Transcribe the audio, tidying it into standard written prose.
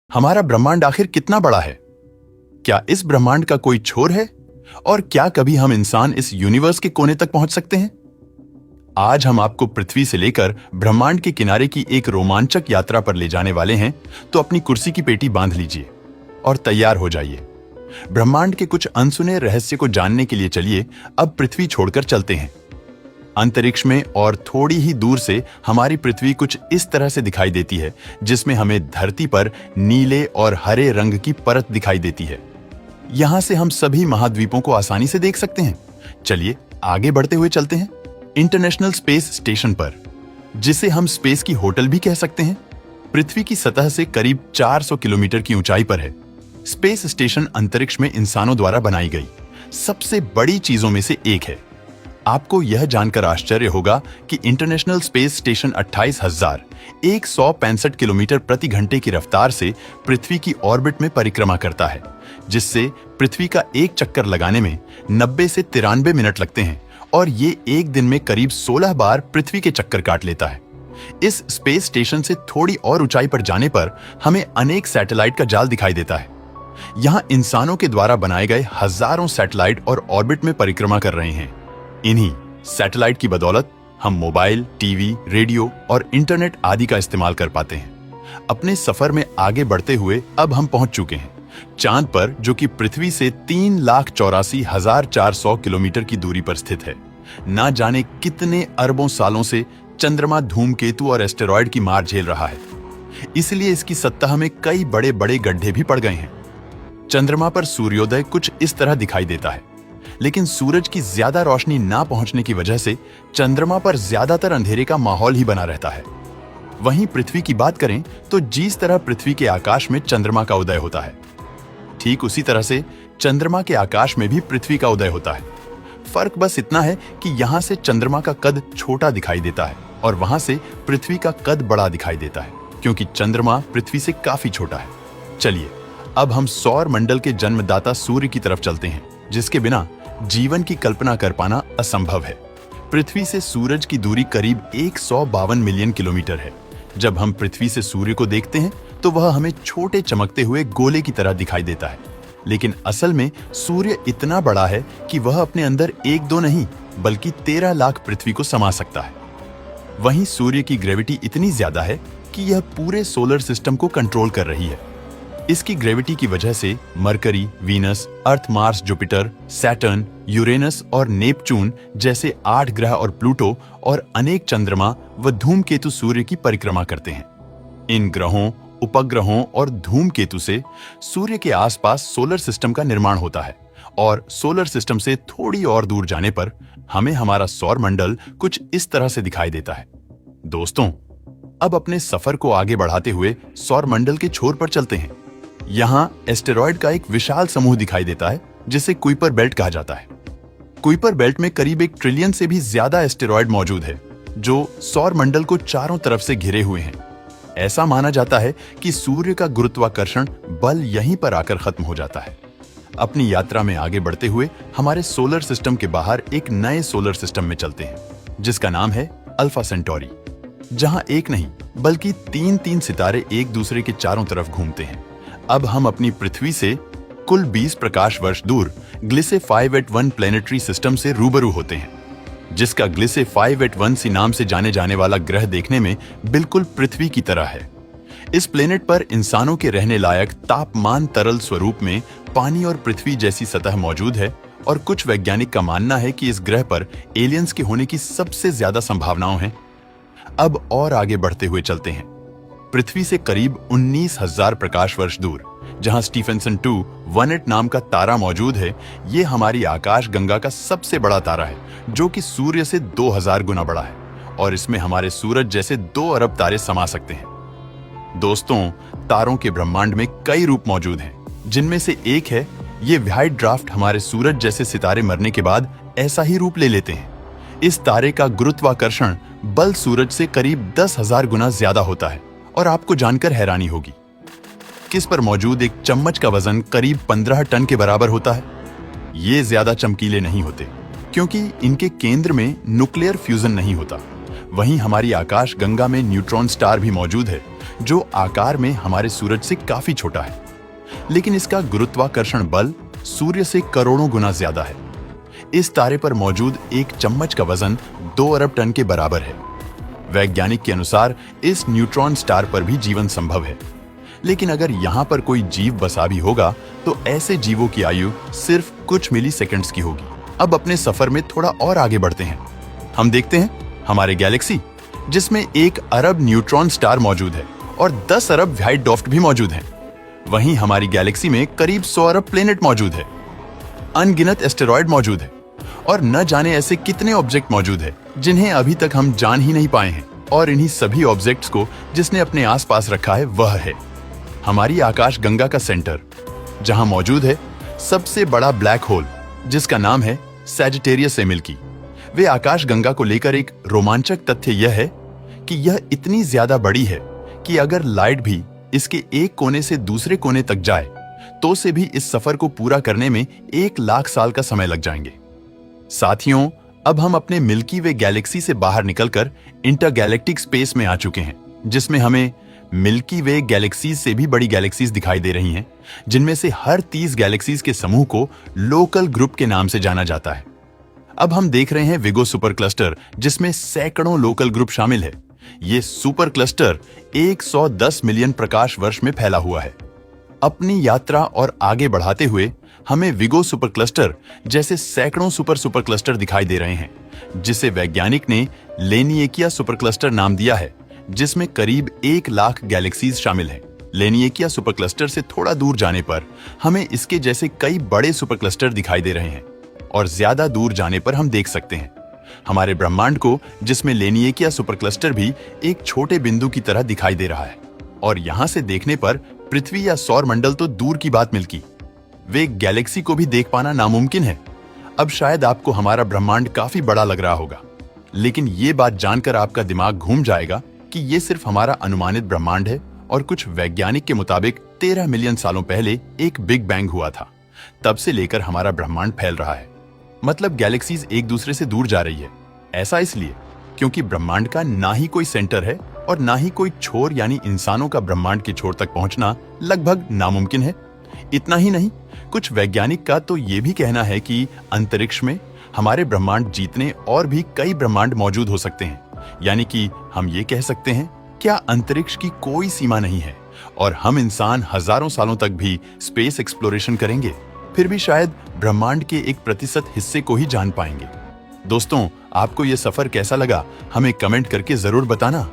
हमारा ब्रह्मांड आखिर कितना बड़ा है? क्या इस ब्रह्मांड का कोई छोर है? और क्या कभी हम इंसान इस यूनिवर्स के कोने तक पहुंच सकते हैं? आज हम आपको पृथ्वी से लेकर ब्रह्मांड के किनारे की एक रोमांचक यात्रा पर ले जाने वाले हैं, तो अपनी कुर्सी की पेटी बांध लीजिए और तैयार हो जाइए। ब्रह्मांड के कुछ अनसुने रहस्य को जानने के लिए चलिए अब पृथ्वी छोड़कर चलते हैं। अंतरिक्ष में और थोड़ी ही दूर से हमारी पृथ्वी कुछ इस तरह से दिखाई देती है, जिसमें हमें धरती पर नीले और हरे रंग की परत दिखाई देती है। यहां से हम सभी महाद्वीपों को आसानी से देख सकते हैं। चलिए आगे बढ़ते हुए चलते हैं इंटरनेशनल स्पेस स्टेशन पर, जिसे हम स्पेस की होटल भी कह सकते हैं। पृथ्वी की सतह से करीब 400 किलोमीटर की ऊंचाई पर है। स्पेस स्टेशन अंतरिक्ष में इंसानों द्वारा बनाई गई सबसे बड़ी चीजों में से एक है। आपको यह जानकर आश्चर्य होगा कि इंटरनेशनल स्पेस स्टेशन 28,165 किलोमीटर प्रति घंटे की रफ्तार से पृथ्वी की ऑर्बिट में परिक्रमा करता है, जिससे पृथ्वी का एक चक्कर लगाने में 90 से 93 मिनट लगते हैं और ये एक दिन में करीब 16 बार पृथ्वी के चक्कर काट लेता है। इस स्पेस स्टेशन से थोड़ी और ऊंचाई पर जाने पर हमें अनेक सैटेलाइट का जाल दिखाई देता है। यहाँ इंसानों के द्वारा बनाए गए हजारों सैटेलाइट और ऑर्बिट में परिक्रमा कर रहे हैं। इन्हीं सैटेलाइट की बदौलत हम मोबाइल, टीवी, रेडियो और इंटरनेट आदि का इस्तेमाल कर पाते हैं। अपने सफर में आगे बढ़ते हुए अब हम पहुंच चुके हैं चांद पर, जो कि पृथ्वी से 3,84,400 किलोमीटर की दूरी पर स्थित है। ना जाने कितने अरबों सालों से चंद्रमा धूमकेतु और एस्टेरॉयड की मार झेल रहा है, इसलिए इसकी सतह में कई बड़े बड़े गड्ढे भी पड़ गए हैं। चंद्रमा पर सूर्योदय कुछ इस तरह दिखाई देता है, लेकिन सूरज की ज्यादा रोशनी ना पहुंचने की वजह से चंद्रमा पर ज्यादातर अंधेरे का माहौल ही बना रहता है। वहीं पृथ्वी की बात करें तो जिस तरह पृथ्वी के आकाश में चंद्रमा का उदय होता है, ठीक उसी तरह से चंद्रमा के आकाश में भी पृथ्वी का उदय होता है। फर्क बस इतना है कि यहां से चंद्रमा का कद छोटा दिखाई देता है और वहां से पृथ्वी का कद बड़ा दिखाई देता है, क्योंकि चंद्रमा पृथ्वी से काफी छोटा है। चलिए अब हम सौर मंडल के जन्मदाता सूर्य की तरफ चलते हैं, जिसके बिना जीवन की कल्पना कर पाना असंभव है। पृथ्वी से सूरज की दूरी करीब 152 मिलियन किलोमीटर है। जब हम पृथ्वी से सूर्य को देखते हैं तो वह हमें छोटे चमकते हुए गोले की तरह दिखाई देता है, लेकिन असल में सूर्य इतना बड़ा है कि वह अपने अंदर एक दो नहीं बल्कि 13 लाख पृथ्वी को समा सकता है। वहीं सूर्य की ग्रेविटी इतनी ज्यादा है कि यह पूरे सोलर सिस्टम को कंट्रोल कर रही है। इसकी ग्रेविटी की वजह से मरकरी, वीनस, अर्थ, मार्स, जुपिटर, सैटर्न, यूरेनस और नेपच्यून जैसे 8 ग्रह और प्लूटो और अनेक चंद्रमा व धूमकेतु सूर्य की परिक्रमा करते हैं। इन ग्रहों, उपग्रहों और धूमकेतु से सूर्य के आसपास सोलर सिस्टम का निर्माण होता है और सोलर सिस्टम से थोड़ी और दूर जाने पर हमें हमारा सौर मंडल कुछ इस तरह से दिखाई देता है। दोस्तों, अब अपने सफर को आगे बढ़ाते हुए सौर मंडल के छोर पर चलते हैं। यहां एस्टेरॉयड का एक विशाल समूह दिखाई देता है, जिसे कुइपर बेल्ट कहा जाता है। कुइपर बेल्ट में करीब 1 ट्रिलियन से भी ज्यादा एस्टेरॉयड मौजूद है, जो सौर मंडल को चारों तरफ से घिरे हुए हैं। ऐसा माना जाता है कि सूर्य का गुरुत्वाकर्षण बल यहीं पर आकर खत्म हो जाता है। अपनी यात्रा में आगे बढ़ते हुए हमारे सोलर सिस्टम के बाहर एक नए सोलर सिस्टम में चलते हैं, जिसका नाम है अल्फा सेंटोरी, जहां एक नहीं बल्कि 3-3 सितारे एक दूसरे के चारों तरफ घूमते हैं। अब हम अपनी पृथ्वी से कुल 20 प्रकाश वर्ष दूर ग्लिसे 581 प्लेनेटरी सिस्टम से रूबरू होते हैं, जिसका ग्लिसे 581c नाम से जाने जाने वाला ग्रह देखने में बिल्कुल पृथ्वी की तरह है। इस प्लेनेट पर इंसानों के रहने लायक तापमान तरल स्वरूप में पानी और पृथ्वी जैसी सतह मौजूद है और कुछ वैज्ञानिक का मानना है कि इस ग्रह पर एलियंस के होने की सबसे ज्यादा संभावनाएं हैं। अब और आगे बढ़ते हुए चलते हैं। पृथ्वी से करीब 19,000 प्रकाश वर्ष दूर जहां स्टीफेंसन 2 18 नाम का तारा मौजूद है, ये हमारी आकाश गंगा का सबसे बड़ा तारा है, जो कि सूर्य से 2000 गुना बड़ा है और इसमें हमारे सूरज जैसे 2 अरब तारे समा सकते हैं। दोस्तों, तारों के ब्रह्मांड में कई रूप मौजूद हैं, जिनमें से एक है ये व्हाइट ड्वार्फ। हमारे सूरज जैसे सितारे मरने के बाद ऐसा ही रूप ले लेते हैं। इस तारे का गुरुत्वाकर्षण बल सूरज से करीब 10,000 गुना ज्यादा होता है और आपको जानकर हैरानी होगी किस पर मौजूद एक चम्मच का वजन करीब 15 टन के बराबर होता है। ये ज्यादा चमकीले नहीं होते क्योंकि इनके केंद्र में न्यूक्लियर फ्यूजन नहीं होता। वहीं हमारी आकाश गंगा में न्यूट्रॉन स्टार भी मौजूद है, जो आकार में हमारे सूरज से काफी छोटा है, लेकिन इसका गुरुत्वाकर्षण बल सूर्य से करोड़ों गुना ज्यादा है। इस तारे पर मौजूद एक चम्मच का वजन 2 अरब टन के बराबर है। वैज्ञानिक के अनुसार इस न्यूट्रॉन स्टार पर भी जीवन संभव है, लेकिन अगर यहाँ पर कोई जीव बसा भी होगा तो ऐसे जीवों की आयु सिर्फ कुछ मिली सेकेंड्स की होगी। अब अपने सफर में थोड़ा और आगे बढ़ते हैं। हम देखते हैं हमारे गैलेक्सी, जिसमें 1 अरब न्यूट्रॉन स्टार मौजूद है और 10 अरब व्हाइट ड्वार्फ भी मौजूद हैं। वहीं हमारी गैलेक्सी में करीब 100 अरब प्लेनेट मौजूद है, अनगिनत एस्टेरॉयड मौजूद है और न जाने ऐसे कितने ऑब्जेक्ट मौजूद है जिन्हें अभी तक हम जान ही नहीं पाए हैं। और इन्हीं सभी ऑब्जेक्ट्स को जिसने अपने आसपास रखा है वह है हमारी आकाश गंगा का सेंटर, जहां मौजूद है सबसे बड़ा ब्लैक होल, जिसका नाम है सैजिटेरियस ए मिल्की। वे आकाश गंगा को लेकर एक रोमांचक तथ्य यह है कि यह इतनी ज्यादा बड़ी है कि अगर लाइट भी इसके एक कोने से दूसरे कोने तक जाए तो से भी इस सफर को पूरा करने में 1 लाख साल का समय लग जाएंगे। साथियों, अब हम अपने मिल्की वे गैलेक्सी से बाहर निकलकर इंटरगैलेक्टिक स्पेस में आ चुके हैं, जिसमें हमें मिल्की वे गैलेक्सीज से भी बड़ी गैलेक्सीज दिखाई दे रही हैं, जिनमें से हर 30 गैलेक्सीज के समूह को लोकल ग्रुप के नाम से जाना जाता है। अब हम देख रहे हैं विगो सुपर क्लस्टर, जिसमें सैकड़ों लोकल ग्रुप शामिल है। ये सुपर क्लस्टर 110 मिलियन प्रकाश वर्ष में फैला हुआ है। अपनी यात्रा और आगे बढ़ाते हुए हमें विगो सुपर क्लस्टर जैसे सैकड़ों सुपर क्लस्टर दिखाई दे रहे हैं, जिसे वैज्ञानिक ने लेनिएकिया सुपर क्लस्टर नाम दिया है, जिसमें करीब 1 लाख गैलेक्सीज शामिल हैं। लेनिएकिया सुपर क्लस्टर से थोड़ा दूर जाने पर हमें इसके जैसे कई बड़े सुपर क्लस्टर दिखाई दे रहे हैं और ज्यादा दूर जाने पर हम देख सकते हैं हमारे ब्रह्मांड को, जिसमें लेनिएकिया सुपर क्लस्टर भी एक छोटे बिंदु की तरह दिखाई दे रहा है। और यहां से देखने पर पृथ्वी या सौर मंडल तो दूर की बात मिल्की वे गैलेक्सी को भी देख पाना नामुमकिन है। अब शायद आपको हमारा ब्रह्मांड काफी बड़ा लग रहा होगा, लेकिन ये बात जानकर आपका दिमाग घूम जाएगा कि ये सिर्फ हमारा अनुमानित ब्रह्मांड है और कुछ वैज्ञानिक के मुताबिक 13 मिलियन सालों पहले एक बिग बैंग हुआ था। तब से लेकर हमारा ब्रह्मांड फैल रहा है, मतलब गैलेक्सीज एक दूसरे से दूर जा रही है। ऐसा इसलिए क्योंकि ब्रह्मांड का ना ही कोई सेंटर है और ना ही कोई छोर, यानी इंसानों का ब्रह्मांड के छोर तक पहुंचना लगभग नामुमकिन है। इतना ही नहीं, कुछ वैज्ञानिक का तो ये भी कहना है कि अंतरिक्ष में हमारे ब्रह्मांड जीतने और भी कई ब्रह्मांड मौजूद हो सकते हैं। यानी कि हम ये कह सकते हैं, क्या अंतरिक्ष की कोई सीमा नहीं है और हम इंसान हजारों सालों तक भी स्पेस एक्सप्लोरेशन करेंगे, फिर भी शायद ब्रह्मांड के 1% हिस्से को ही जान पाएंगे। दोस्तों, आपको यह सफर कैसा लगा हमें कमेंट करके जरूर बताना।